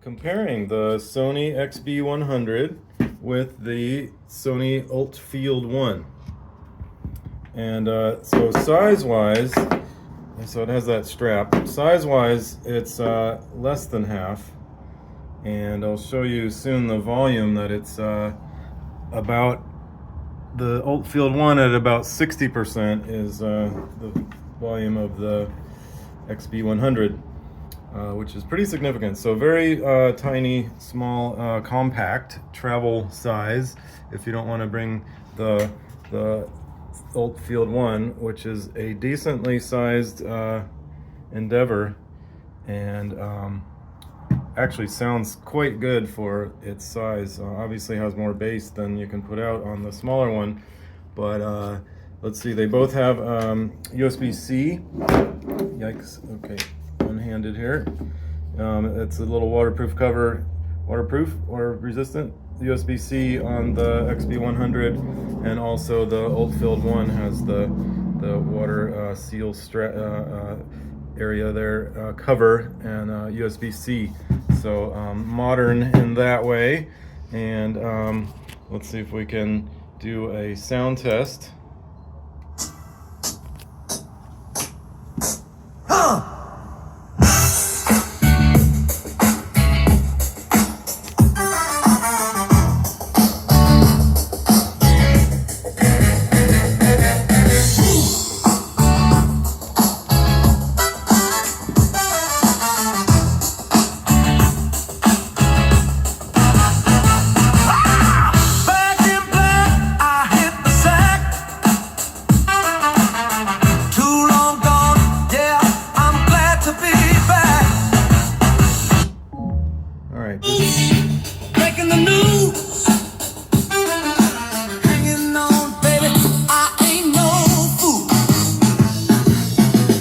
comparing the Sony XB100 with the Sony ULT Field 1. And so size-wise, so it has that strap. Size-wise, it's less than half. And I'll show you soon the volume that it's about. The ULT Field 1 at about 60% is the volume of the XB100, which is pretty significant. So very tiny, small, compact travel size if you don't want to bring the ULT Field 1, which is a decently sized endeavor, and actually sounds quite good for its size. Obviously has more bass than you can put out on the smaller one, but let's see, they both have USB-C. Yikes, okay, one-handed here. It's a little waterproof cover, waterproof or resistant. USB-C on the XB100, and also the ULT Field 1 has the water seal area there, cover, and USB-C. So modern in that way. And let's see if we can do a sound test. Breaking the news, hanging on, baby, I ain't no fool.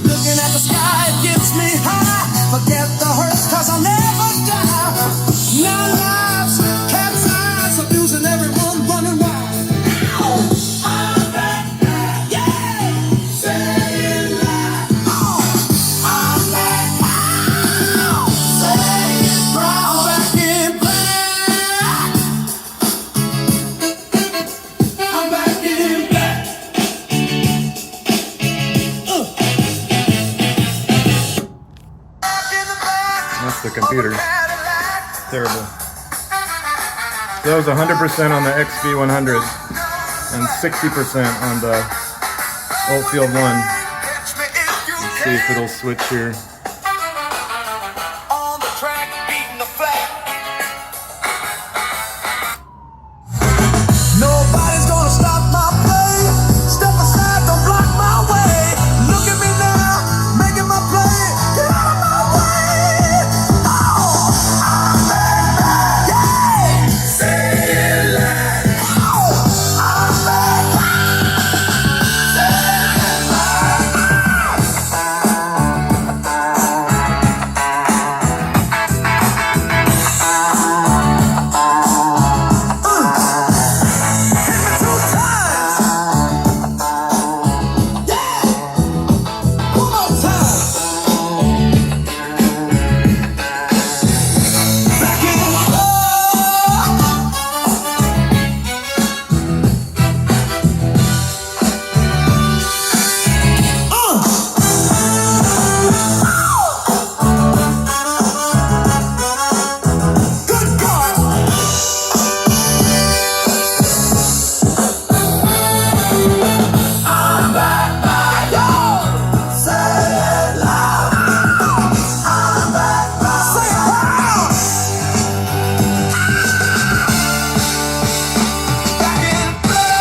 Looking at the sky, it gets me high. Forget the hurts, cause I'll never die. Now lives, cat's eyes, abusing everyone, running wild. I'm back, yeah, saying live. I'm back, saying proud. Back in black. I'm back in black. That's the computer. Terrible. So that was 100% on the XB100 and 60% on the ULT Field 1. Let's see if it'll switch here. On the track, beating the flag. Nobody's gonna stop my play. Step aside, don't block my way. Look at me now, making my play. Get out of my way. Oh, I'm back, yeah. Say it loud. Oh, I'm back, say it loud. Hit me 2 times. Yeah. One more time. Back in Good God. I'm back, yo. Say it loud. I'm back, say it loud. Back in black.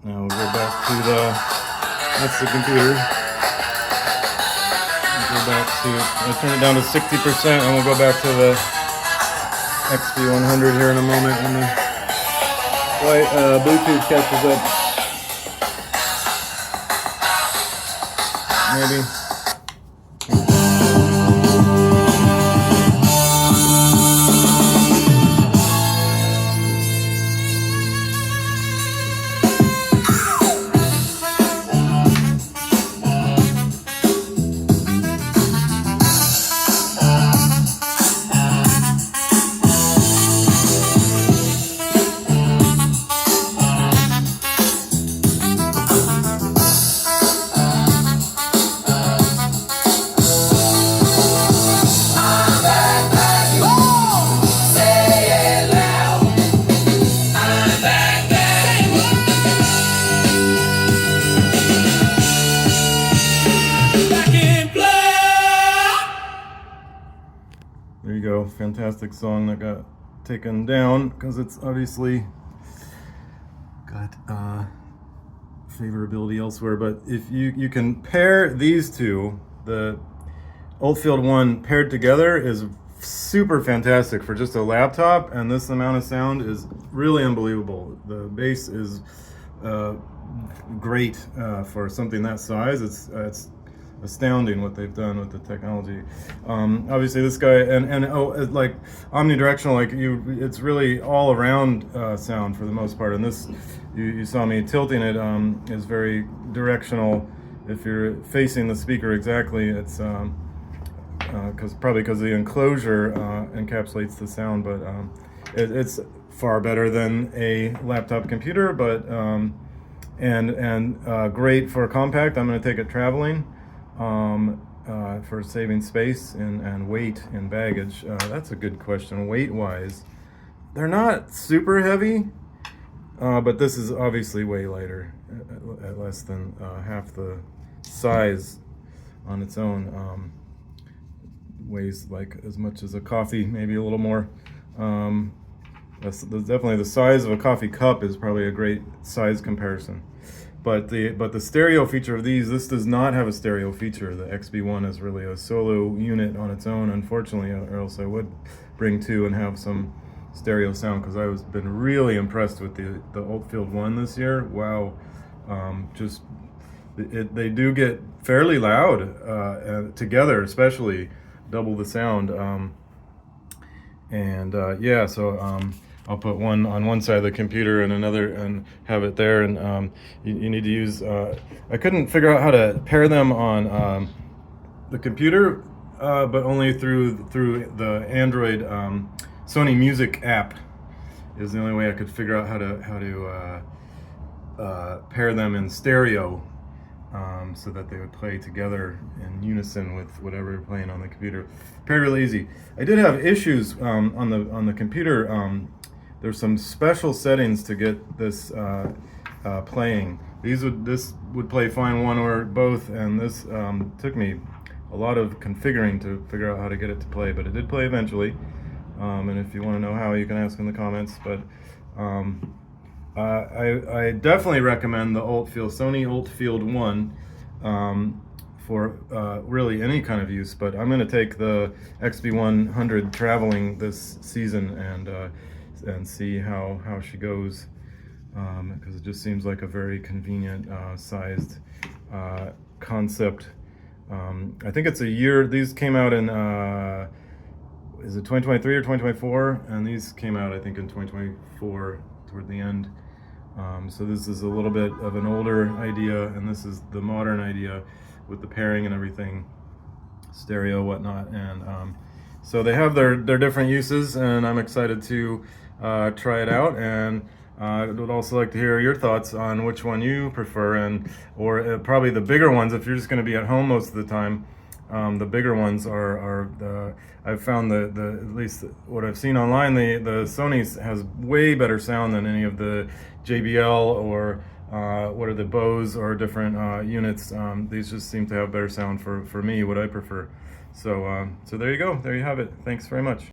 Now we'll go back to that's the computer. We'll go back to, I'll turn it down to 60% and we'll go back to the XB100 here in a moment when the Bluetooth catches up. Maybe. there you go. Fantastic song that got taken down because it's obviously got favorability elsewhere. But if you can pair these two, the ULT Field 1 paired together is super fantastic for just a laptop, and this amount of sound is really unbelievable. The bass is great for something that size. It's astounding what they've done with the technology. Obviously this guy it's like omnidirectional, like it's really all around sound for the most part, and this you saw me tilting it is very directional. If you're facing the speaker exactly, it's probably because the enclosure encapsulates the sound, but it's far better than a laptop computer, but great for compact. I'm going to take it traveling for saving space and weight in baggage. That's a good question. Weight wise, they're not super heavy, but this is obviously way lighter, at less than half the size on its own. Weighs like as much as a coffee, maybe a little more. That's definitely the size of a coffee cup is probably a great size comparison. But the stereo feature of these, this does not have a stereo feature. The XB1 is really a solo unit on its own, unfortunately, or else I would bring two and have some stereo sound, because I've been really impressed with the ULT Field 1 this year. Wow, they do get fairly loud together, especially double the sound. Yeah, so I'll put one on one side of the computer and another and have it there, and you need to use I couldn't figure out how to pair them on the computer, but only through the Android Sony Music app is the only way I could figure out how to pair them in stereo, so that they would play together in unison with whatever you're playing on the computer. Paired really easy. I did have issues on the computer. There's some special settings to get this playing. This would play fine one or both, and this took me a lot of configuring to figure out how to get it to play, but it did play eventually. And if you want to know how, you can ask in the comments. But I definitely recommend the Sony ULT Field 1 for really any kind of use, but I'm going to take the XB100 traveling this season and see how she goes, because it just seems like a very convenient sized concept. I think it's a year. These came out in is it 2023 or 2024? And these came out, I think, in 2024 toward the end. So this is a little bit of an older idea, and this is the modern idea with the pairing and everything, stereo, whatnot. And so they have their different uses, and I'm excited to try it out. And I would also like to hear your thoughts on which one you prefer, or probably the bigger ones if you're just going to be at home most of the time. The bigger ones I've found at least what I've seen online, the Sony's has way better sound than any of the JBL or what are the Bose or different units. These just seem to have better sound for me, what I prefer. So there you go. There you have it. Thanks very much.